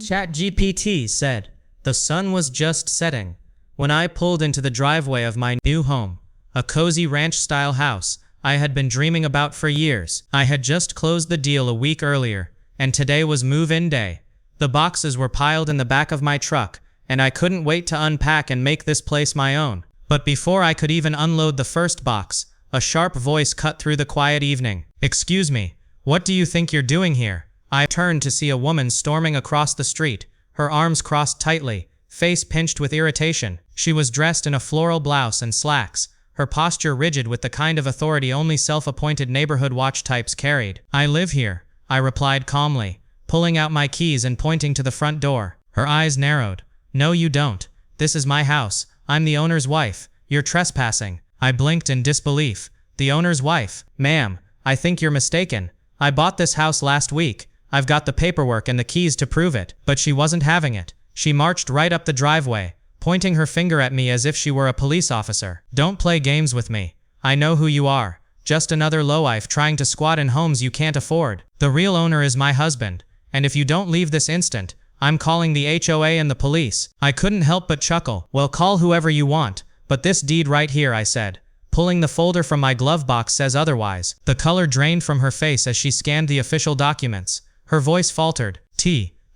ChatGPT said, "The sun was just setting when I pulled into the driveway of my new home, a cozy ranch-style house I had been dreaming about for years. I had just closed the deal a week earlier, and today was move-in day. The boxes were piled in the back of my truck, and I couldn't wait to unpack and make this place my own. But before I could even unload the first box, a sharp voice cut through the quiet evening. "Excuse me, what do you think you're doing here?" I turned to see a woman storming across the street, her arms crossed tightly, face pinched with irritation. She was dressed in a floral blouse and slacks, her posture rigid with the kind of authority only self-appointed neighborhood watch types carried. "I live here," I replied calmly, pulling out my keys and pointing to the front door. Her eyes narrowed. "No, you don't. This is my house. I'm the owner's wife. You're trespassing." I blinked in disbelief. "The owner's wife? Ma'am, I think you're mistaken. I bought this house last week. I've got the paperwork and the keys to prove it." But she wasn't having it. She marched right up the driveway, pointing her finger at me as if she were a police officer. "Don't play games with me. I know who you are. Just another lowlife trying to squat in homes you can't afford. The real owner is my husband, and if you don't leave this instant, I'm calling the HOA and the police." I couldn't help but chuckle. "Well, call whoever you want, but this deed right here," I said, pulling the folder from my glove box, "says otherwise." The color drained from her face as she scanned the official documents. Her voice faltered.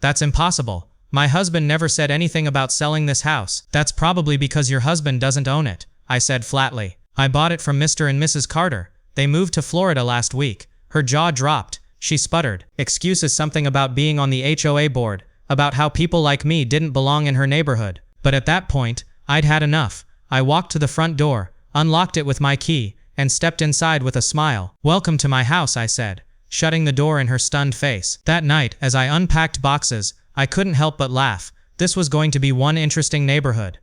That's impossible. My husband never said anything about selling this house." "That's probably because your husband doesn't own it," I said flatly. "I bought it from Mr. and Mrs. Carter. They moved to Florida last week." Her jaw dropped. She sputtered. Excuses, something about being on the HOA board, about how people like me didn't belong in her neighborhood. But at that point, I'd had enough. I walked to the front door, unlocked it with my key, and stepped inside with a smile. "Welcome to my house," I said, shutting the door in her stunned face. That night, as I unpacked boxes, I couldn't help but laugh. This was going to be one interesting neighborhood.